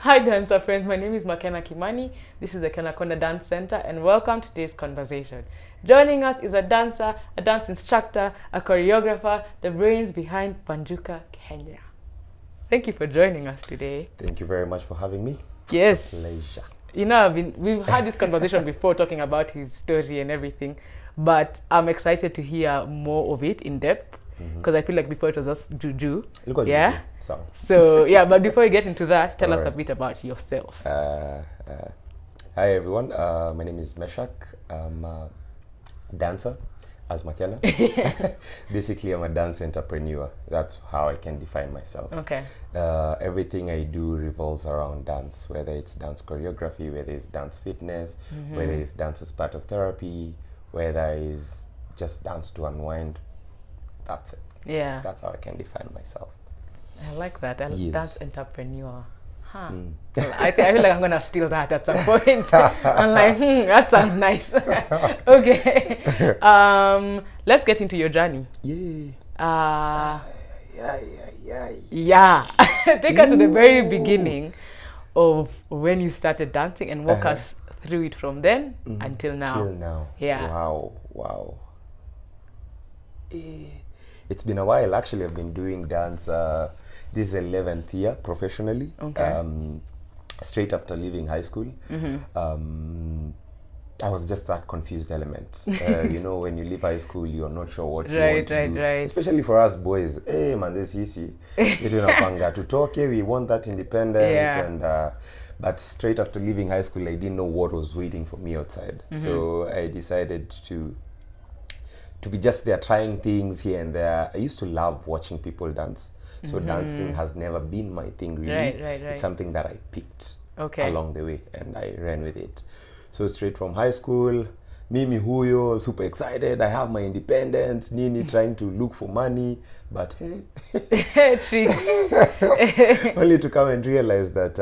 Hi dancer friends, my name is Makena Kimani. This is the Kenakonda Dance Center and welcome to today's conversation. Joining us is a dancer, a dance instructor, a choreographer, the brains behind Banjuka, Kenya. Thank you for joining us today. Thank you very much for having me. Yes. It's a pleasure. You know, we've had this conversation before talking about his story and everything, but I'm excited to hear more of it in depth. Because I feel like before it was just juju. Yeah. So yeah, but before we get into that, tell us a bit about yourself. Hi everyone. My name is Meshack. I'm a dancer, as Makena. Basically, I'm a dance entrepreneur. That's how I can define myself. Okay. Everything I do revolves around dance, whether it's dance choreography, whether it's dance fitness, whether it's dance as part of therapy, whether it's just dance to unwind. That's it. Yeah. That's how I can define myself. I like that. Yes. Dance entrepreneur. Huh. Well, I feel like I'm going to steal that at some point. I'm like, that sounds nice. Okay. Let's get into your journey. Yeah. Yeah. Take us to the very beginning of when you started dancing and walk us through it from then until now. Till now. Yeah. Wow. It's been a while. Actually, I've been doing dance. This is 11th year professionally. Okay. Straight after leaving high school. I was just that confused element. You know, when you leave high school, you're not sure what you want to do. Right. Especially for us boys. Hey man, this is easy. We want that independence. And but straight after leaving high school, I didn't know what was waiting for me outside. So I decided to be just there trying things here and there. I used to love watching people dance. So dancing has never been my thing really. Right. It's something that I picked along the way and I ran with it. So straight from high school, Mimi Huyo, super excited. I have my independence, Nini trying to look for money. But hey, tricks. only to come and realize that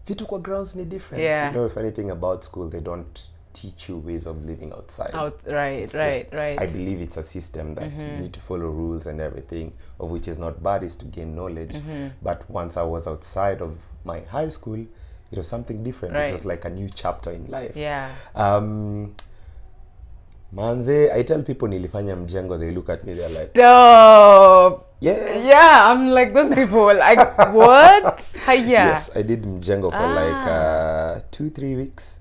vitu kwa grounds ni different. Yeah. You know, if anything about school, they don't teach you ways of living outside. Right. I believe it's a system that you need to follow rules and everything, of which is not bad, is to gain knowledge. But once I was outside of my high school, it was something different. It was like a new chapter in life. Yeah. Manze, I tell people nilifanya mjengo, they look at me, they're like, stop. Yeah, I'm like those people. Like, what? Yes, I did mjengo for like 2-3 weeks.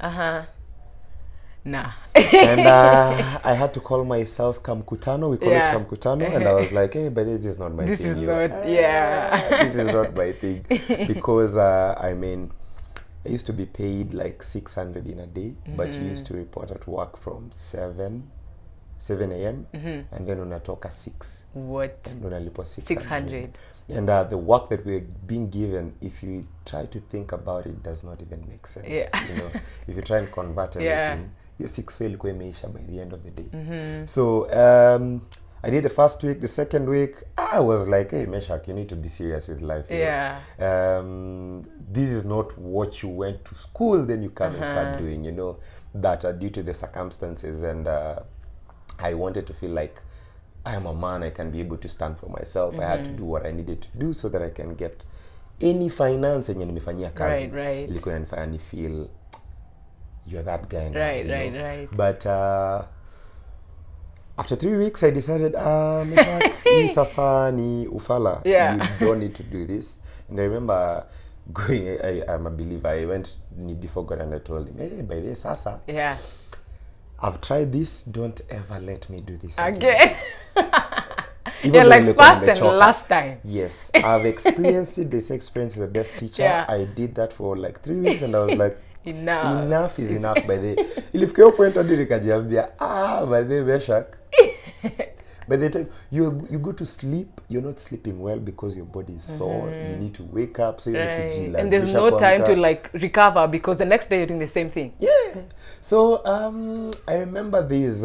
Nah. And I had to call myself Kamkutano. We call it Kamkutano. And I was like, hey, but this is not my thing. This is not my thing. Because, I mean, I used to be paid like 600 in a day. But you used to report at work from 7 a.m. And then unatoka 6. What? And unalipwa 600. 600. And the work that we're being given, if you try to think about it, does not even make sense. You know, if you try and convert everything, your 6 ilikuwa imeisha by the end of the day. So I did the first week. The second week, I was like, hey, Meshack, you need to be serious with life. This is not what you went to school, then you come and start doing, you know, that due to the circumstances. And I wanted to feel like I am a man, I can be able to stand for myself. I had to do what I needed to do so that I can get any finance yenye nimefanyia kazi. Ilikuwa inanifanya ni feel you're that guy now. Right. But after 3 weeks, I decided, Meshack, hii sasa ni ufala. You don't need to do this. And I remember going, I'm a believer. I went before God and I told him, hey, by this sasa. I've tried this. Don't ever let me do this again. You're like first and last time. Yes, I've experienced it. This experience is the best teacher. I did that for like 3 weeks and I was like, enough is enough. By the ilifika point hadi nikajiambia, by the Meshack. By the time you go to sleep, you're not sleeping well because your body is sore. You need to wake up. So and there's no time to like recover because the next day you're doing the same thing. So I remember this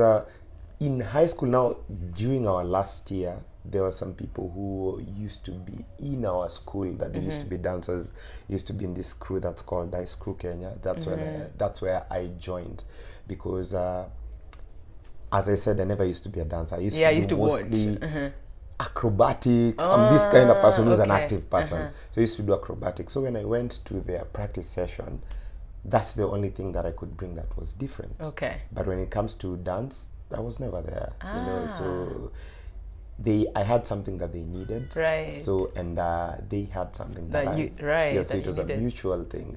in high school. Now during our last year, there were some people who used to be in our school that they used to be dancers, used to be in this crew that's called Dice Crew Kenya. That's where I joined because as I said, I never used to be a dancer. I used to mostly acrobatics. I'm this kind of person who's an active person. So I used to do acrobatics. So when I went to their practice session, that's the only thing that I could bring that was different. But when it comes to dance, I was never there. You know, so I had something that they needed. So and they had something that so it was a mutual thing.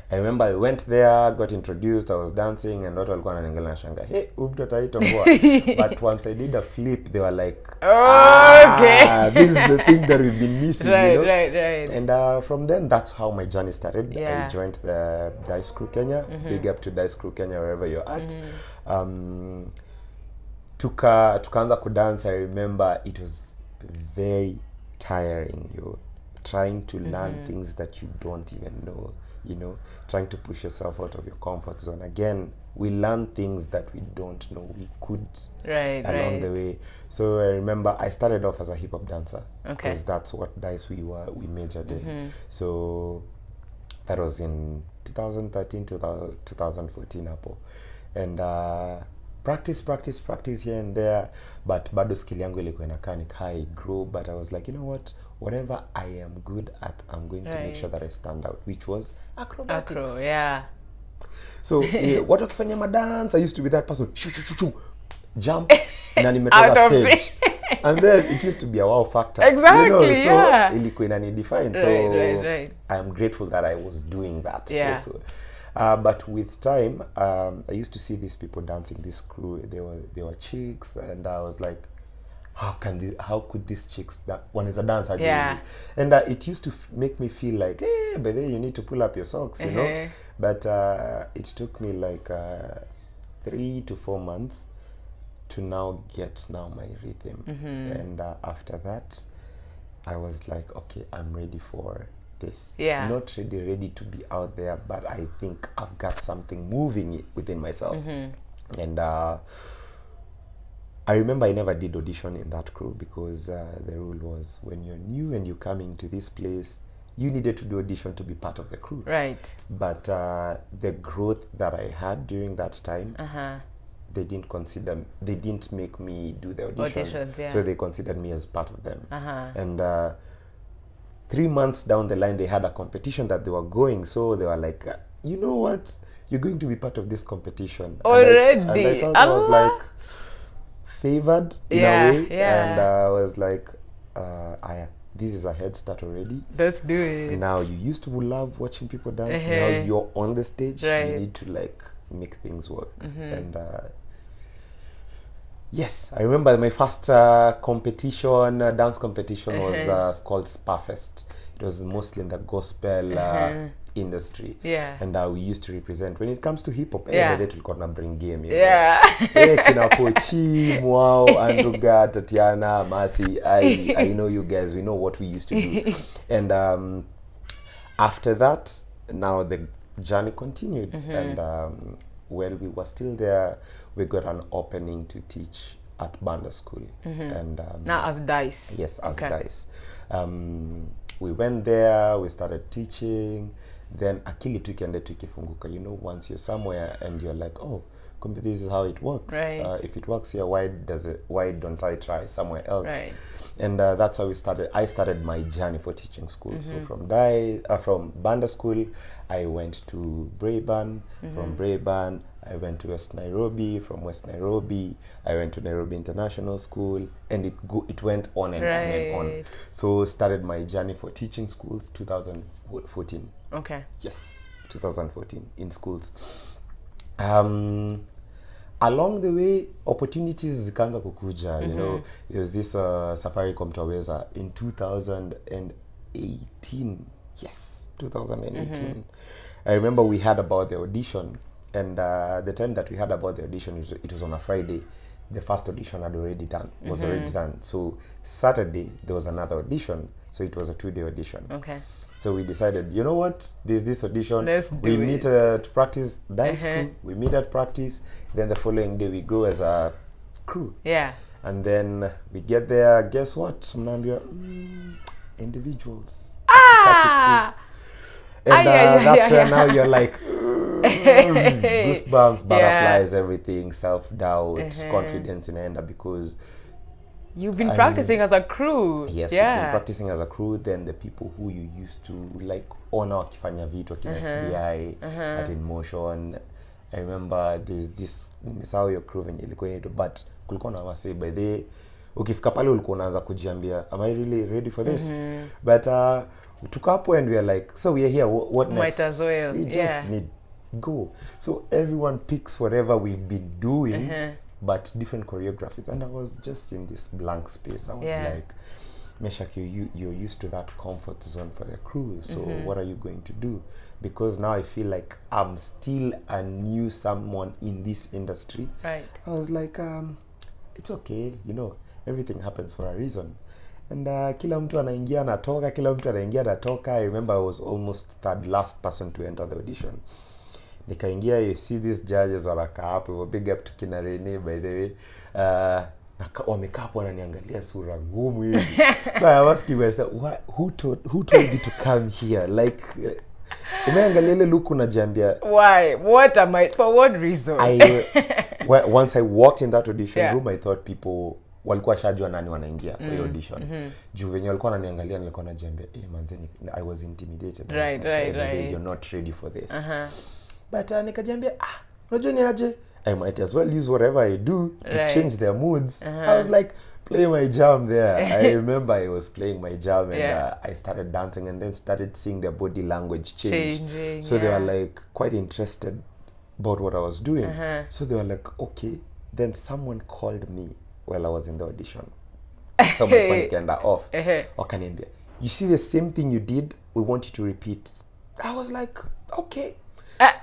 I remember I went there, got introduced, I was dancing, and watu walikuwa wananiangalia na shanga, hey, mtoto aitwa. But once I did a flip, they were like, this is the thing that we've been missing, you know? And from then, that's how my journey started. I joined the Dice Crew Kenya. Big up to Dice Crew Kenya, wherever you're at. Tukaanza kudance. I remember it was very tiring. You're trying to learn things that you don't even know. You know, trying to push yourself out of your comfort zone. Again, we learn things that we don't know we could along the way. So I remember I started off as a hip hop dancer because that's what dice we majored in. So that was in 2013 to 2014 hapo, and practice here and there, but bado skill yangu ilikuwa inakaa I grow. But I was like, you know what, whatever I am good at, I'm going to make sure that I stand out, which was acrobatics. So what wakifanya madance, I used to be that person, jump na nimetoka stage. And then it used to be a wow factor. You know, so ilikuwa inanidefine. So I am grateful that I was doing that also. But with time, I used to see these people dancing, this crew. They were chicks, and I was like, how could these chicks that one is a dancer? And it used to make me feel like, hey, but then you need to pull up your socks, you know. But it took me like 3 to 4 months to now get my rhythm. And after that, I was like, okay, I'm ready for this. Not ready to be out there, but I think I've got something moving within myself. And I remember I never did audition in that crew because the rule was when you're new and you're coming to this place, you needed to do audition to be part of the crew. But the growth that I had during that time, they didn't make me do the audition. So they considered me as part of them. And 3 months down the line, they had a competition that they were going. So they were like, you know what? You're going to be part of this competition. Already? And I felt I was like favored in a way. And I was like, this is a head start already. Let's do it. Now, you used to love watching people dance. Now you're on the stage. You need to like make things work. And yes, I remember my first competition, dance competition was called Sparfest. It was mostly in the gospel industry. And we used to represent. When it comes to hip hop, they tulikuwa na bring game. Kina Pochi, Mwao, Andruga, Tatiana, Masi, I know you guys. We know what we used to do. And after that, now the journey continued. And while we were still there, we got an opening to teach at Banda School. And now as Dice. Yes, as Dice. We went there, we started teaching. Then akili tukiende tukifunguka. You know, once you're somewhere and you're like, oh, this is how it works. If it works here, why don't I try somewhere else? And that's how I started my journey for teaching school. So from Banda School, I went to Braeburn. From Braeburn, I went to West Nairobi. From West Nairobi, I went to Nairobi International School, and it went on and on and on. So started my journey for teaching schools 2014. Yes, 2014 in schools. Along the way, opportunities zikaanza kukuja. You know, there was this Safaricom Taweza in 2018. Yes, 2018. I remember we had about the audition, and the time that we had about the audition, it was on a Friday. The first audition was already done. So Saturday there was another audition. So it was a 2-day audition. So we decided, you know what? There's this audition. We meet to practice Dice Crew. We meet at practice. Then the following day we go as a crew. And then we get there. Guess what? Mnaambia individuals. And that's where now you're like goosebumps, butterflies, everything, self-doubt, confidence in enda, because You've been practicing as a crew. Yes, we've been practicing as a crew. Then the people who you used to like ona wakifanya vitu wakina FBI at In Motion. I remember there's this how your crew venye ilikuwa inaitwa, but kulikuwa na wase by the ukifika pale ulikuwa unaanza kujiambia, am I really ready for this? But took up and we are like, so we are here, what next? Might as well. We just need go. So everyone picks whatever we've been doing, but different choreographies. And I was just in this blank space. I was like, Meshack, you're used to that comfort zone for the crew. So what are you going to do? Because now I feel like I'm still a new someone in this industry. Right. I was like, it's okay, you know, everything happens for a reason. And kila mtu anaingia anatoka, kila mtu anaingia anatoka. I remember I was almost third last person to enter the audition. Nikaingia, you see these judges wanakaa hapo, big up to kina Rene by the way. Wamekaa hapo wananiangalia sura ngumu hivi. So I was asking myself, who told you to come here? Like umeangalia ile look unajiambia, why? What am I, for what reason? Once I walked in that audition room, I thought people walikuwa shajua nani wanaingia kwa audition. Juu venye walikuwa wananiangalia nilikuwa najiambia, manzeni, I was intimidated. Right. You're not ready for this. But nikajiambia, unajua ni aje, I might as well use whatever I do to change their moods. I was like, play my jam there. I remember I was playing my jam and I started dancing and then started seeing their body language change. So they were like quite interested about what I was doing. So they were like, okay. Then someone called me while I was in the audition. So my phone came off. Wakaniambia, you see the same thing you did, we want you to repeat. I was like, okay.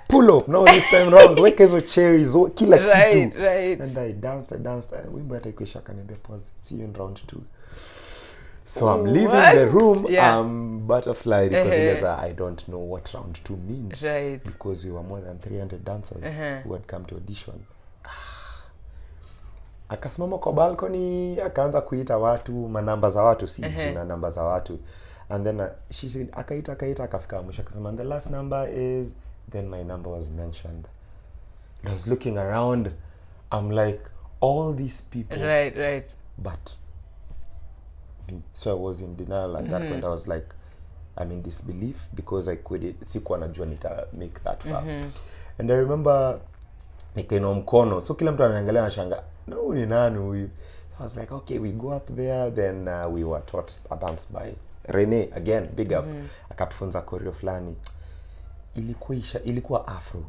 Pull up now this time round, weka hizo cherries, kila kitu. And I danced. Wimbo hata ikisha kaniambia pause, see you in round 2. So I'm leaving the room, I'm butterfly because I don't know what round 2 means. Because we were more than 300 dancers who had come to audition. Akasimama kwa balcony, akaanza kuita watu, manamba za watu, si jina, namba za watu. And then she said, akaita, akafika mwisho, akasema, and the last number is, then my number was mentioned. And I was looking around, I'm like, all these people. Right. But me. So I was in denial at that point. I was like, I'm in disbelief because I couldn't, sikuwa najua nita make that far. And I remember, nikainua mkono. So kila mtu ananiangalia anashanga, no, ni nani huyu? I was like, okay, we go up there. Then we were taught a dance by Rene, again, big up. Akatufunza choreo fulani. Ilikuwa afro.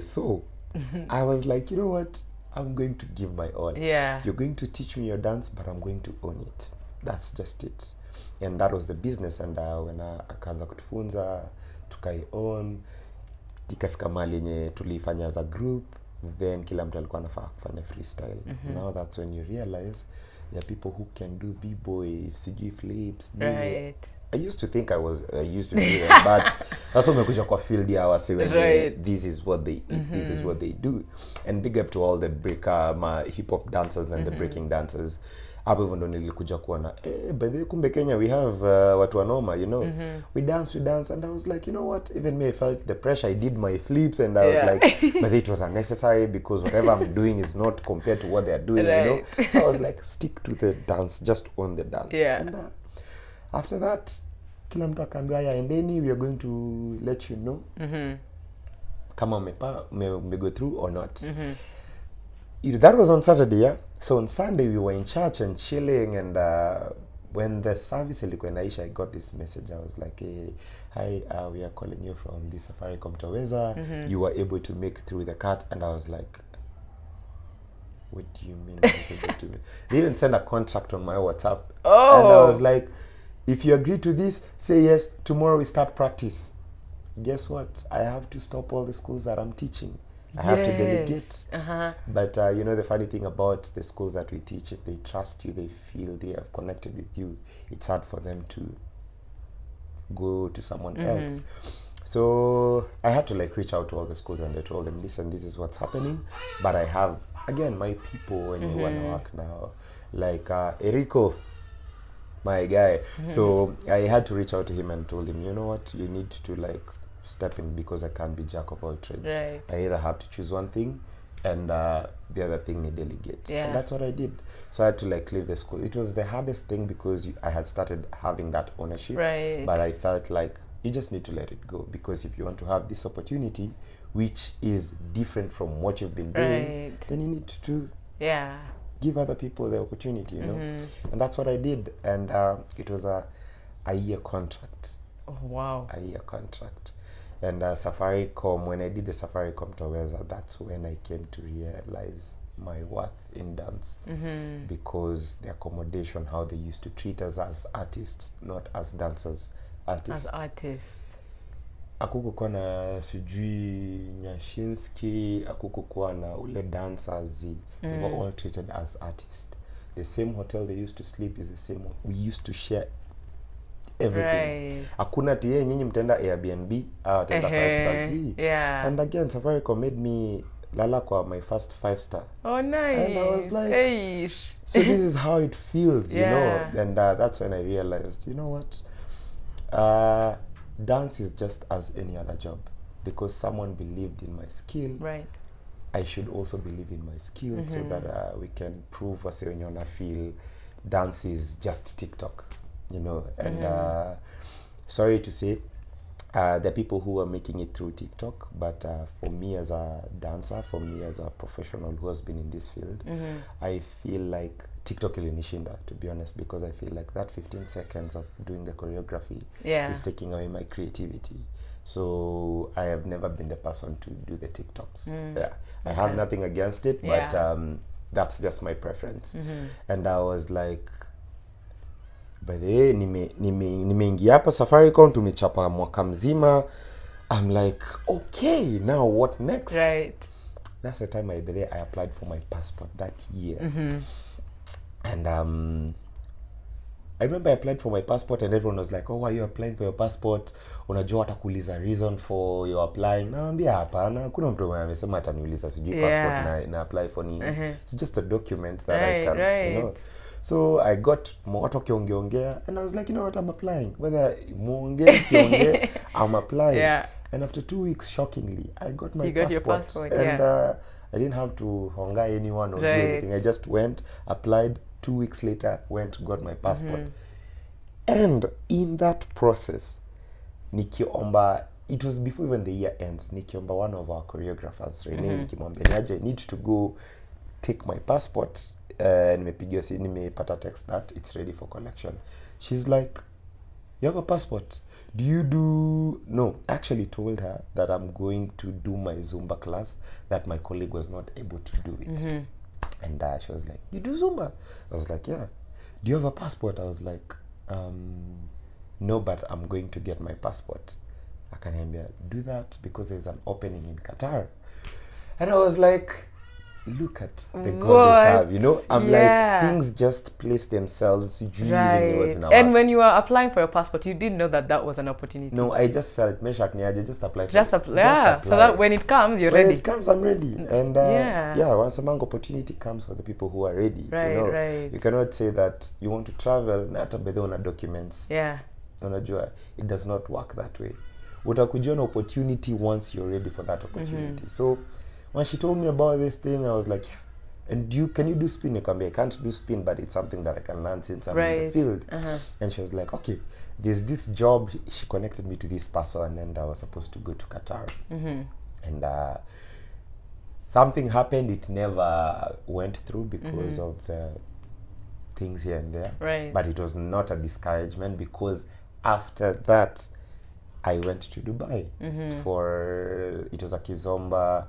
So I was like, you know what? I'm going to give my all. You're going to teach me your dance, but I'm going to own it. That's just it. And that was the business. And when akaanza kutufunza, tukai own, ikafika mahali yenye tulifanya as a group, then kila mtu alikuwa anafaa kufanya freestyle. Now that's when you realize there are people who can do b-boy, CG flips, right. I used to think I used to do that, but that's what umekuja kwa field ya wasi when this is what they eat, this is what they do. And big up to all the hip hop dancers and the breaking dancers. Hapo hivyo ndo nilikuja kuona, by the way, kumbe Kenya we have watu wanoma, you know. We dance, and I was like, you know what, even me, I felt the pressure. I did my flips and I was like, but it was unnecessary because whatever I'm doing is not compared to what they're doing, you know. So I was like, stick to the dance, just own the dance. And after that, kila mtu akaambia, ya endeni, we are going to let you know kama me go through or not. That was on Saturday, yeah? So on Sunday, we were in church and chilling, and when the service ilikuwa inaisha, I got this message. I was like, hey, hi, we are calling you from the Safaricom Taweza. You were able to make through the cut. And I was like, what do you mean I was able to make? They even sent a contract on my WhatsApp. And I was like, if you agree to this, say yes, tomorrow we start practice. Guess what? I have to stop all the schools that I'm teaching. I have to delegate. But you know, the funny thing about the schools that we teach, if they trust you, they feel they have connected with you, it's hard for them to go to someone else. So I had to like reach out to all the schools, and I told them, listen, this is what's happening. But I have, again, my people when you want to work now, like Eriko, my guy. So I had to reach out to him and told him, you know what, you need to like step in because I can't be jack of all trades. I either have to choose one thing, and the other thing ni delegate. And that's what I did. So I had to like leave the school. It was the hardest thing because I had started having that ownership, but I felt like you just need to let it go, because if you want to have this opportunity which is different from what you've been doing, then you need to give other people the opportunity, you know. And that's what I did. And it was a year contract. Oh wow. A year contract. And Safaricom, when I did the Safaricom Toweza, that's when I came to realize my worth in dance, because the accommodation, how they used to treat us as artists, not as dancers, artists. As artists. Akukukuwa na sijui Nyashinsky, akukukuwa na ule dancers, we were all treated as artists. The same hotel they used to sleep is the same. We used to share everything. Hakuna tiye nyinyi mtenda Airbnb, tenda 5-star Z. And again, Safaricom made me lala kwa my first 5-star. Oh nice. And I was like, so this is how it feels, you know. And that's when I realized, you know what, dance is just as any other job, because someone believed in my skill. I should also believe in my skill, so that we can prove wase wenye wana feel dance is just TikTok, you know. And sorry to say, there are people who are making it through TikTok, but for me as a dancer, for me as a professional who has been in this field, I feel like TikTok ilinishinda, to be honest, because I feel like that 15 seconds of doing the choreography is taking away my creativity. So I have never been the person to do the TikToks. I have nothing against it, but that's just my preference. And I was like, by the way, nimeingia hapa Safaricom, tumechapa mwaka mzima. I'm like, okay, now what next? That's the time I applied for my passport that year. And I remember I applied for my passport and everyone was like, oh, why are you applying for your passport? Unajua atakuuliza reason for your applying. Naambia hapana, kuna mtu amesema ataniuliza sijui passport na apply for nini. It's just a document that I can, you know. So I got moto kiongea and I was like, you know what, I'm applying. Whether muonge, siongee, I'm applying. And after 2 weeks, shockingly, I got my passport. Your passport. And I didn't have to honga anyone or do anything. I just went, applied, 2 weeks later, went, got my passport. And in that process, nikiomba, it was before even the year ends, nikiomba one of our choreographers, Renee, nikimwambia niaje, I need to go take my passport. Nimepata text that it's ready for collection. She's like, you have a passport? Do you do... No, I actually told her that I'm going to do my Zumba class, that my colleague was not able to do it. And she was like, you do Zumba? I was like, yeah. Do you have a passport? I was like, no, but I'm going to get my passport. Akaniambia, do that because there's an opening in Qatar. And I was like, look at the God they have, you know. I'm like, things just place themselves. And when you were applying for your passport, you didn't know that that was an opportunity. No, I just felt Meshack niaje, just apply for apply. So that when it comes, you're ready. When it comes, I'm ready. And once a month opportunity comes for the people who are ready. You know, you cannot say that you want to travel na hata bedhe una documents. Unajua, it does not work that way. Utakujia na opportunity once you're ready for that opportunity. So when she told me about this thing, I was like, yeah. And can you do spin? I can't do spin, but it's something that I can learn since I'm in the field. And she was like, okay, there's this job. She connected me to this person, and I was supposed to go to Qatar. And something happened. It never went through because of the things here and there. But it was not a discouragement, because after that, I went to Dubai for, it was a Kizomba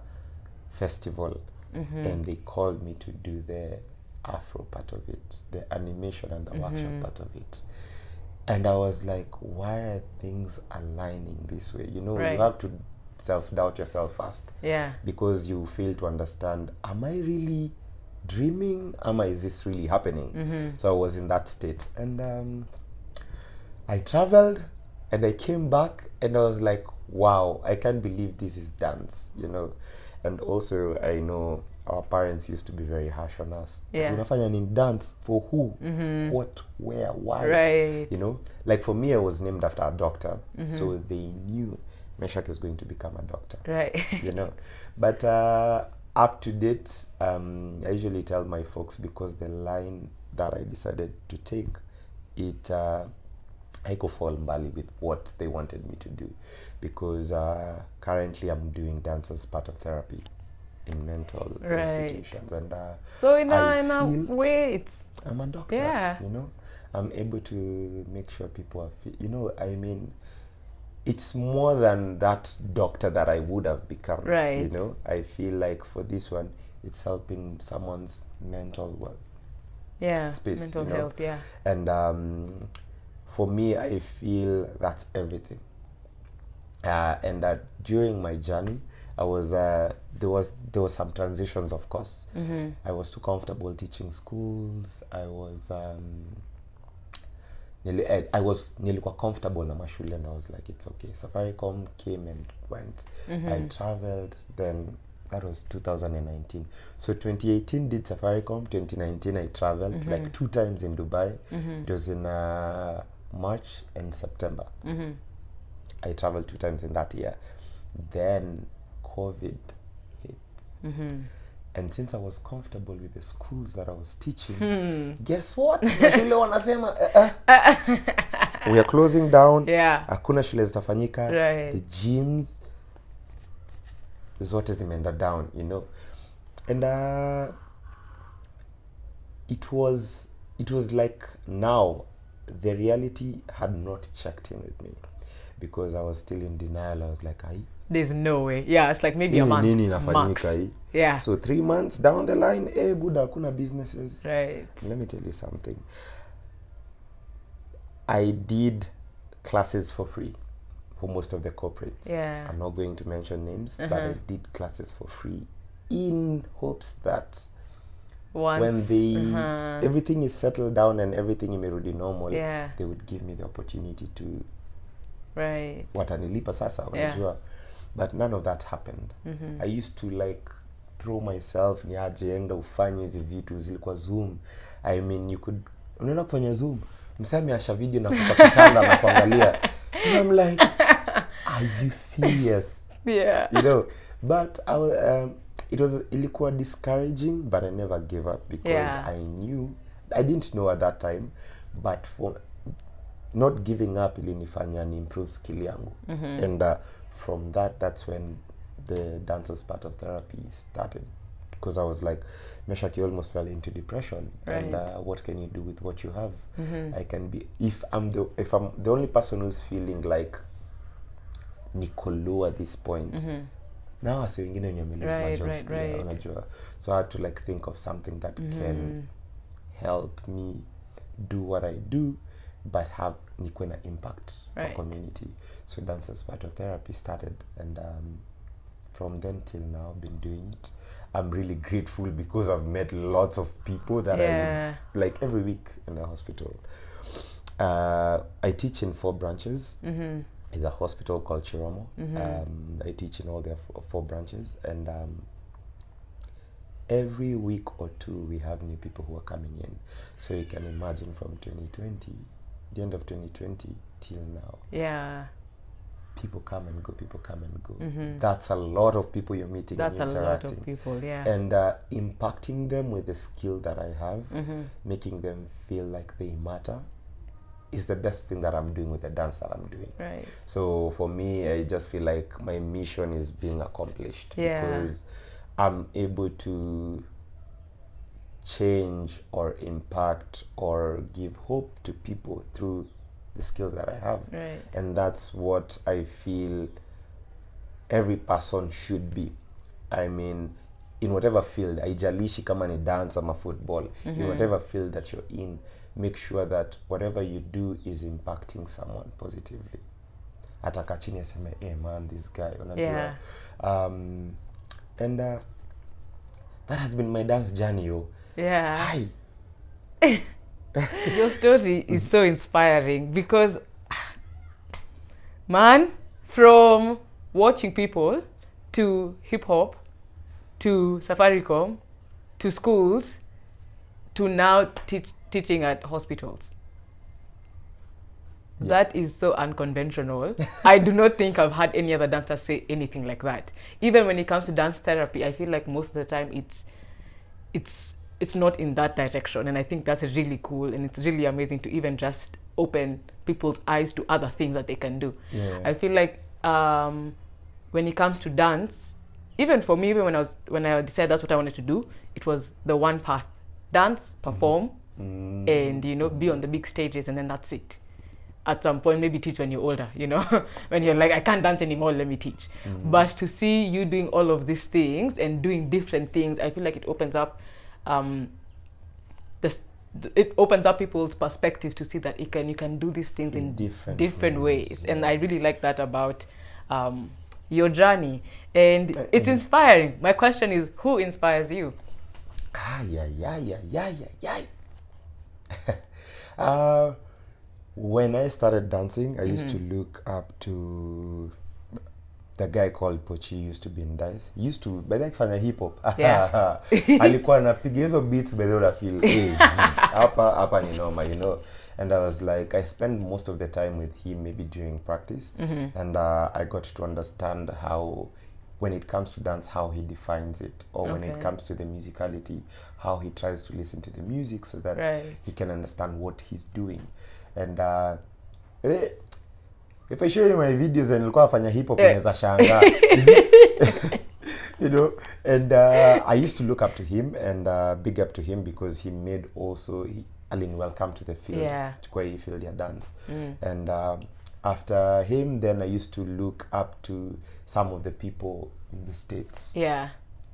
festival, and they called me to do the Afro part of it, the animation and the workshop part of it. And I was like, why are things aligning this way? You know, you have to self-doubt yourself first. Because you fail to understand, am I really dreaming? Is this really happening? So I was in that state. And I traveled and I came back and I was like, wow, I can't believe this is dance, you know. And also, I know our parents used to be very harsh on us. Unafanya ni dance for who? What? Where? Why? You know, like for me, I was named after a doctor, so they knew Meshack is going to become a doctor. You know, but up to date, I usually tell my folks, because the line that I decided to take, it I could fall mbali with what they wanted me to do, because currently I'm doing dance as part of therapy in mental institutions, and so in a way, it's I'm a doctor. You know, I'm able to make sure people are you know, I mean, it's more than that doctor that I would have become. Right. You know, I feel like for this one, it's helping someone's mental space, mental you know? health. Yeah. And for me, I feel that's everything. And that during my journey, I was there was some transitions, of course. I was too comfortable teaching schools. I was nilikuwa comfortable na mashule, and I was like, it's okay. Safaricom came and went. I traveled, then that was 2019. So 2018 did Safaricom, 2019 I traveled like 2 times in Dubai. It was in March and September. I traveled 2 times in that year. Then COVID hit. And since I was comfortable with the schools that I was teaching, guess what? Shule wanasema we are closing down. Hakuna shule zitafanyika. The gyms zote zimeenda down, you know. And it was like, now the reality had not checked in with me, because I was still in denial. I was like, there's no way. Yeah, it's like maybe a month. Nini inafanyika hii? Yeah. So 3 months down the line, buda, kuna businesses. Right. Let me tell you something. I did classes for free for most of the corporates. Yeah. I'm not going to mention names, but I did classes for free in hopes that when everything is settled down and everything imerudi normal, they would give me the opportunity to watanilipa sasa, unajua. But none of that happened. I used to like throw myself, niaje enda ufanye hizi vitu, zilikuwa Zoom. I mean, you could, unaona kufanya Zoom, msame asha video na kupa kitanda na kuangalia. And I'm like, are you serious? Yeah. You know, but ilikuwa discouraging, but I never gave up, because I didn't know at that time, but for not giving up ilinifanya ni improve skill yangu. And from that's when the dancers part of therapy started, because I was like, Meshack, you almost fell into depression, and what can you do with what you have? I can be, if I'm the only person who's feeling like niko low at this point, now wase wengine wenye wamelose my jobs pia, unajua. So I had to like think of something that can help me do what I do, but have nikuwe na impact for community. So dancers part of therapy started, and from then till now I've been doing it. I'm really grateful, because I've met lots of people that I like every week in the hospital. I teach in 4 branches. It's a hospital called Chiromo. I teach in all the 4 branches, and every week or 2 we have new people who are coming in. So you can imagine, from 2020, the end of 2020 till now, people come and go. That's a lot of people you're meeting. That's and interacting. A lot of people, and impacting them with the skill that I have, making them feel like they matter, is the best thing that I'm doing with the dance that I'm doing. So for me, I just feel like my mission is being accomplished, because I'm able to change or impact or give hope to people through the skills that I have. And that's what I feel every person should be. I mean, in whatever field, haijalishi kama ni dance ama football, in whatever field that you're in, make sure that whatever you do is impacting someone positively. Ataka chini aseme, hey man, this guy, unajua. And that has been my dance journey, yo. Hi. Your story is so inspiring, because, man, from watching people to hip hop to Safaricom to schools to now teaching at hospitals. That is so unconventional. I do not think I've had any other dancer say anything like that. Even when it comes to dance therapy, I feel like most of the time it's not in that direction, and I think that's really cool, and it's really amazing to even just open people's eyes to other things that they can do. I feel like when it comes to dance, even for me, even when I decided that's what I wanted to do, it was the one path: dance, perform, and be on the big stages, and then that's it. At some point, maybe teach when you're older, when you're like, I can't dance anymore, let me teach. But to see you doing all of these things and doing different things, I feel like it opens up it opens up people's perspective to see that you can do these things in different ways. And I really like that about your journey, and it's inspiring. My question is, who inspires you? When I started dancing, I used to look up to the guy called Pochi. Used to be in Dice. He used to fanya hip hop. Alikuwa anapiga hizo beats by the feel hapa ni noma, And I was like, I spent most of the time with him maybe during practice, and I got to understand how, when it comes to dance, how he defines it, or when it comes to the musicality, how he tries to listen to the music so that he can understand what he's doing. And if I show you my videos and nilikuwa nafanya hip hop unaweza shangaa. And I used to look up to him and big up to him because he made also welcome to the field, kwa hii field ya dance. And after him, then I used to look up to some of the people in the States.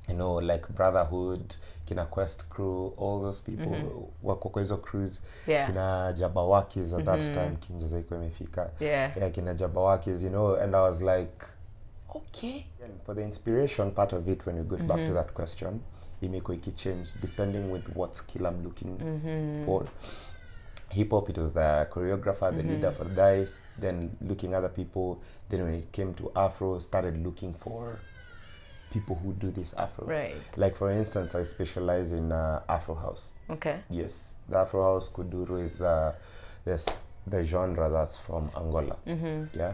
Like Brotherhood, kina Quest Crew, all those people, wako kwa hizo crews, kina Jabawakis at that time, Kinjeza iko imefika, kina Jabawakis, and I was like, okay. And for the inspiration part of it, when we go back to that question, imeko iki change depending with what skill I'm looking for. Hip hop, it was the choreographer, the leader for Dice, then looking at other people. Then when it came to Afro, started looking for people who do this Afro. Like for instance, I specialize in Afro house. Yes, the Afro house Kuduro is the genre that's from Angola.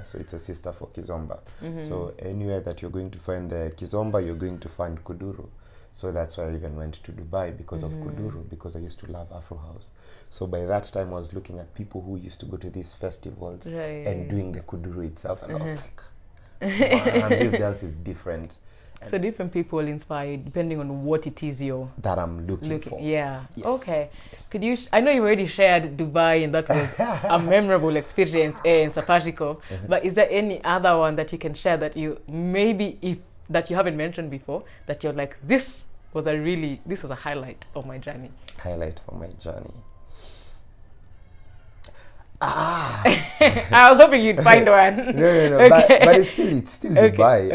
So it's a sister for Kizomba. So anywhere that you're going to find the Kizomba, you're going to find Kuduro. So that's why I even went to Dubai because of Kuduro, because I used to love Afro house. So by that time, I was looking at people who used to go to these festivals and doing the Kuduro itself, and I was like, man, this dance is different. So different people inspire depending on what it is that I'm looking for. Okay. Could you? I know you already shared Dubai, and that was a memorable experience in Sapariko. But is there any other one that you can share that you that you haven't mentioned before, that you're like, this was a highlight of my journey? Highlight for my journey. I was hoping you'd find one. No. But it's still Dubai.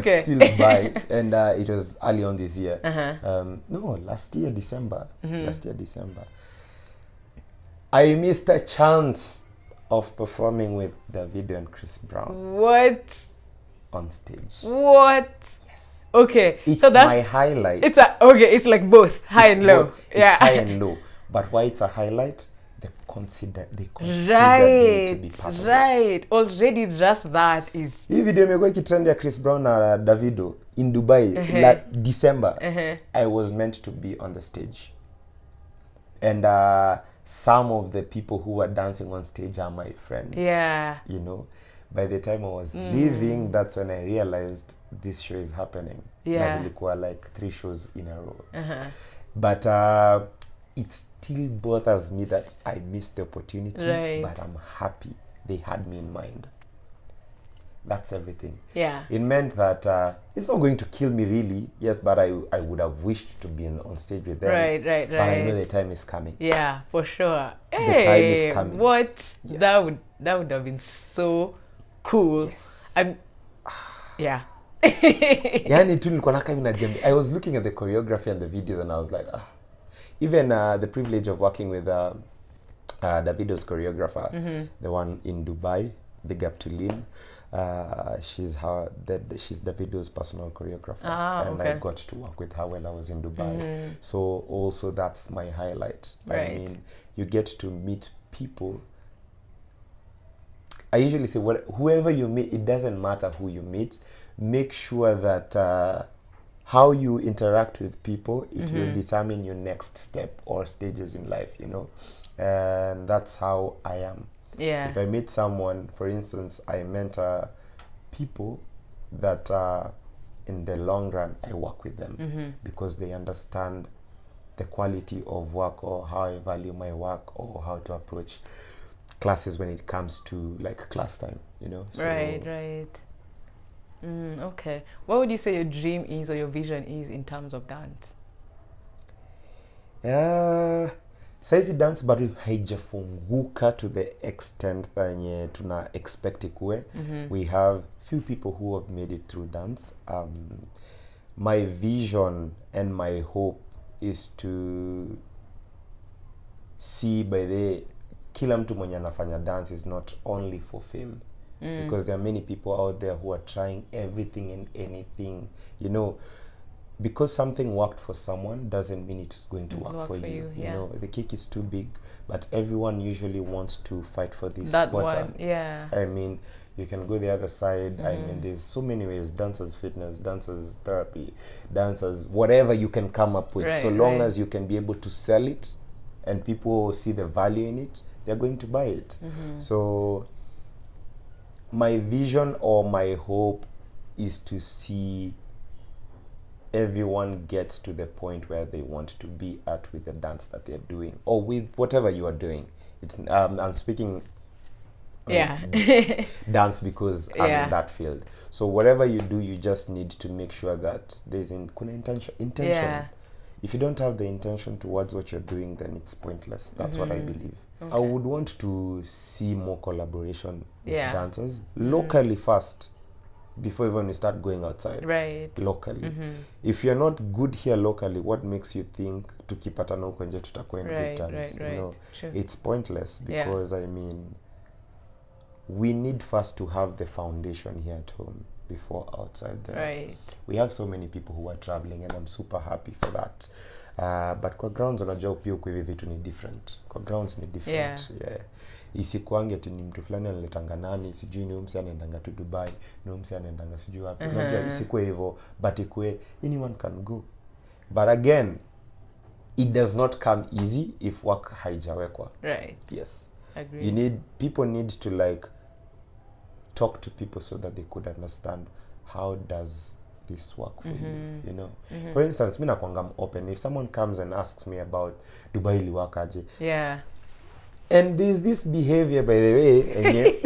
It's still Dubai, and it was early on this year. Last year December. I missed a chance of performing with Davido and Chris Brown. What? On stage. What? Yes. Okay. It's so that's my highlight. It's like both high and low. It's high and low. But why it's a highlight? They consider me to be part of it. Already just that is. Hii video imekuwa ikitrend ya Chris Brown na Davido in Dubai December. I was meant to be on the stage. And some of the people who were dancing on stage are my friends. By the time I was leaving, that's when I realized this show is happening. Zilikuwa like 3 shows in a row. But it still bothers me that I missed the opportunity, but I'm happy they had me in mind. That's everything. It meant that it's not going to kill me really, yes, but I would have wished to be on stage with them. But I know the time is coming. Yeah, for sure. The time is coming. What? Yes. That would have been so cool. Yes. I was looking at the choreography and the videos, and I was like, even the privilege of working with Davido's choreographer, the one in Dubai, big up to Lynn. She's Davido's personal choreographer, and I got to work with her while I was in Dubai. So also that's my highlight. I mean, you get to meet people I usually say, whoever you meet, it doesn't matter who you meet. Make sure that how you interact with people, it will determine your next step or stages in life, you know. And that's how I am. Yeah. If I meet someone, for instance, I mentor people that in the long run, I work with them because they understand the quality of work or how I value my work or how to approach classes when it comes to like class time, you know. So, right. Okay. What would you say your dream is or your vision is in terms of dance? Saizi dance bado haijafunguka to the extent that tuna expect ikue. We have few people who have made it through dance. My vision and my hope is to see by the kila mtu mwenye anafanya dance is not only for fame. Because there are many people out there who are trying everything and anything, you know. Because something worked for someone doesn't mean it's going to work for you. You know, the cake is too big, but everyone usually wants to fight for this quarter. One, yeah. I mean, you can go the other side. I mean, there's so many ways: dancers fitness, dancers therapy, dancers whatever you can come up with. So long as you can be able to sell it, and people see the value in it, they're going to buy it. So my vision or my hope is to see everyone gets to the point where they want to be at with the dance that they're doing or with whatever you are doing. It's I'm speaking dance because I'm in that field. So whatever you do, you just need to make sure that there's intention. If you don't have the intention towards what you're doing, then it's pointless. That's what I believe. I would want to see more collaboration with dancers locally first, before even we start going outside. Locally. If you're not good here locally, what makes you think tukipatana huko nje tutakuwa in good terms? You know, it's pointless because I mean, we need first to have the foundation here at home before outside there. We have so many people who are traveling and I'm super happy for that. But kwa grounds unajua pia huko hivi vitu ni different. Kwa grounds ni different. Isikuange tu ni mtu fulani analetanga nani, sijui ni umse anaendanga to Dubai, ni umse anaendanga sijui wapi. Unajua isikuwe hivyo, but ikue anyone can go. But again, it does not come easy if work haijawekwa. Yes. Agree. People need to like talk to people so that they could understand how does this work for you, you know. For instance, mi nakwanga open. If someone comes and asks me about Dubai liwakaje, and there's this behavior by the way,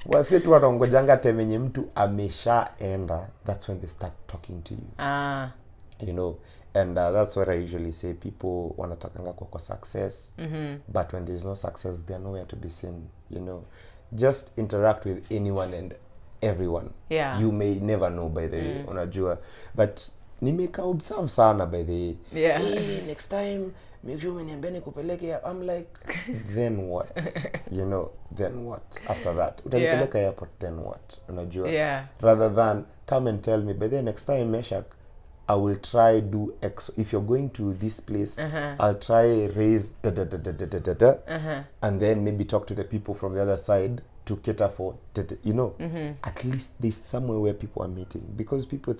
wasitu wanangojanga temenye mtu ameshaenda, that's when they start talking to you. You know, and that's what I usually say. People wanatakanga kwa success, but when there's no success, they're nowhere to be seen, you know. Just interact with anyone and everyone. You may never know by the way, unajua. But nimeka observe sana by the way. Hey, next time make sure mniambeni kupeleke. I'm like, then what? You know, then what after that? Utanipeleka airport, then what? Unajua. Rather than come and tell me, by the next time Meshack, I will try do X. If you're going to this place, I'll try raise and then maybe talk to the people from the other side to cater for you know. At least there's somewhere where people are meeting, because people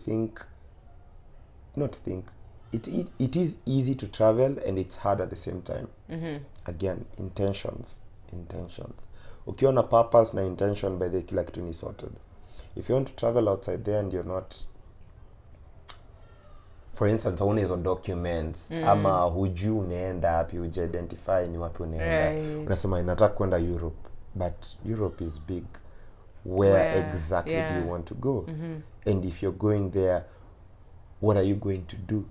it is easy to travel and it's hard at the same time. Again, intentions. Ukiwa na purpose na intention, by the kila kitu ni sorted. If you want to travel outside there and you're not, for instance, hauna hizo documents, ama hujui unaenda wapi, identify ni wapi unaenda, unasema nataka kwenda Europe, but Europe is big. Where exactly do you want to go? And if you're going there, what are you going to do?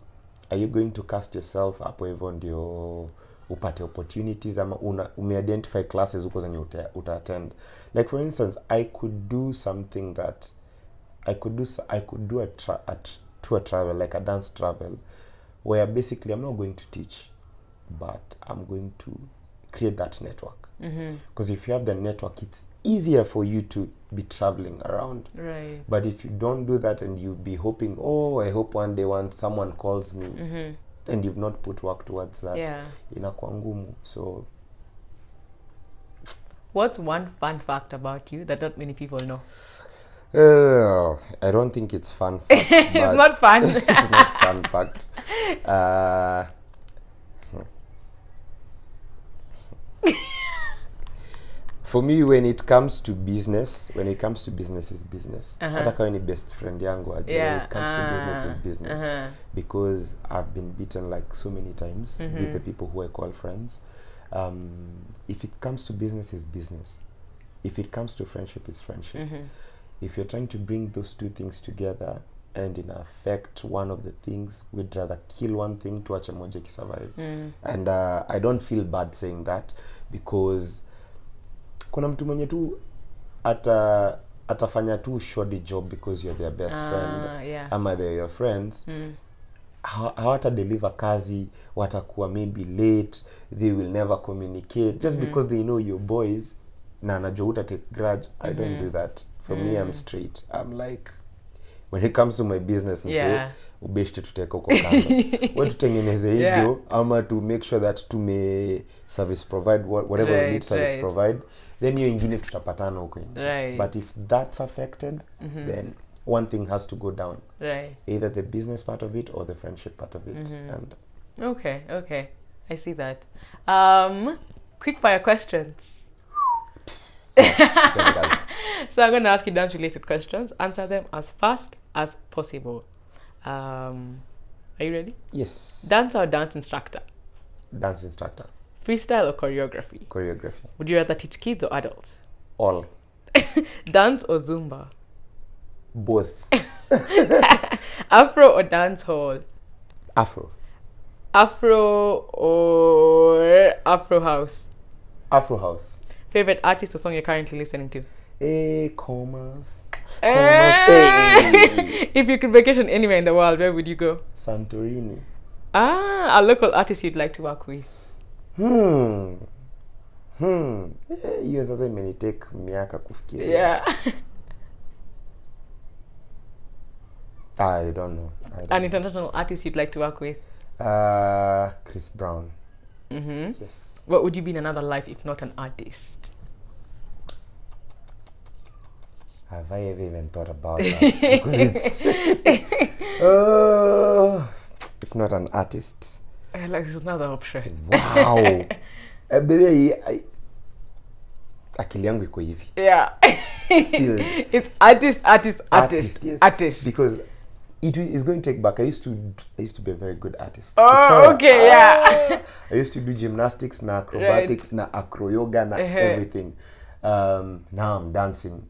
Are you going to cast yourself hapo hivyo ndio upate opportunities, ama ume-identify classes huko zenye uta-attend? Like for instance, I could do something that I could do a tour travel, like a dance travel, where basically I'm not going to teach, but I'm going to create that network. Because if you have the network, it's easier for you to be traveling around. But if you don't do that and you be hoping, oh, I hope one day when someone calls me, and you've not put work towards that, inakuwa ngumu. So What's one fun fact about you that not many people know? I don't think it's fun fact. It's not fun. It's not fun fact. For me, when it comes to business is business. Hata kama ni best friend yangu aje, when it comes to business is business. Because I've been beaten like so many times with the people who I call friends. If it comes to business, it's business. If it comes to friendship, it's friendship. If you're trying to bring those two things together and in affect one of the things, we'd rather kill one thing to acha moja kisurvive. And I don't feel bad saying that, because kuna mtu mwenye tu atafanya tu shoddy job because you're their best friend, ama they're your friends. Hawata deliver kazi, watakuwa maybe late, they will never communicate just because they know your boys na anajua uta take grudge. I don't do that. For me, I'm straight. I'm like, when it comes to my business, ubeshte tuteka uko kando. Wewe tutengeneze hivyo, ama to make sure that tume service provide whatever we need service provide, then hiyo ingine tutapatana huko nje. But if that's affected, then one thing has to go down. Either the business part of it or the friendship part of it. And okay. I see that. Quick fire questions. So I'm going to ask you dance related questions. Answer them as fast as possible. Are you ready? Yes. Dancer or dance instructor? Dance instructor. Freestyle or choreography? Choreography. Would you rather teach kids or adults? All. Dance or Zumba? Both. Afro or dance hall? Afro. Afro or Afro house? Afro house. Favorite artist or song you're currently listening to? Commas. If you could vacation anywhere in the world, where would you go? Santorini. A local artist you'd like to work with? Hiyo sasa imenitake miaka kufikiria. I don't know. An international artist you'd like to work with? Chris Brown. Yes. What would you be in another life if not an artist? Have I ever even thought about that? Because it's if not an artist. Like, this is another option. Wow. Akili yangu iko hivi. Still. It's artist. Yes. Artist. Because it is going to take back. I used to be a very good artist. Okay, I used to do gymnastics, na acrobatics, na acro yoga, na everything. Now I'm dancing.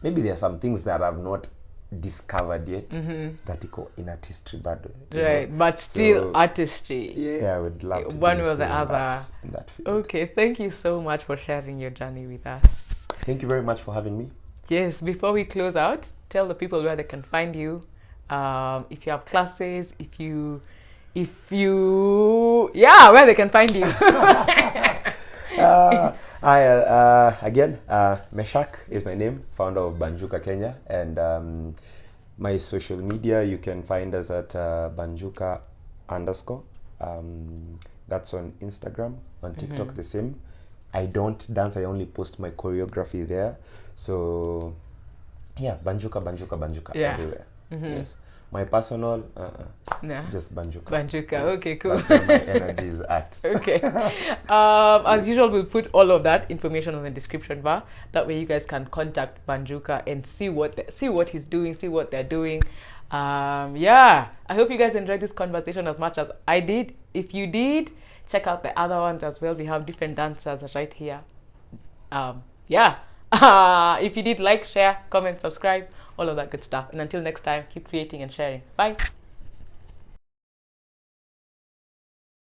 Maybe there are some things that I've not discovered yet that iko in artistry bado. But still artistry. Yeah, I would love to one or the other in that field. Okay, thank you so much for sharing your journey with us. Thank you very much for having me. Yes, before we close out, tell the people where they can find you. If you have classes, where they can find you. Again, Meshack is my name, founder of Banjuka Kenya, and my social media, you can find us at Banjuka_. That's on Instagram, on TikTok the same. I don't dance, I only post my choreography there. So Banjuka everywhere. Yes. My personal, just Banjuka. Yes, okay, cool. That's where my energy is at. Okay. As usual, we'll put all of that information on the description bar. That way you guys can contact Banjuka and see what he's doing, see what they're doing. I hope you guys enjoyed this conversation as much as I did. If you did, check out the other ones as well. We have different dancers right here. If you did, like, share, comment, subscribe, all of that good stuff. And until next time, keep creating and sharing. Bye.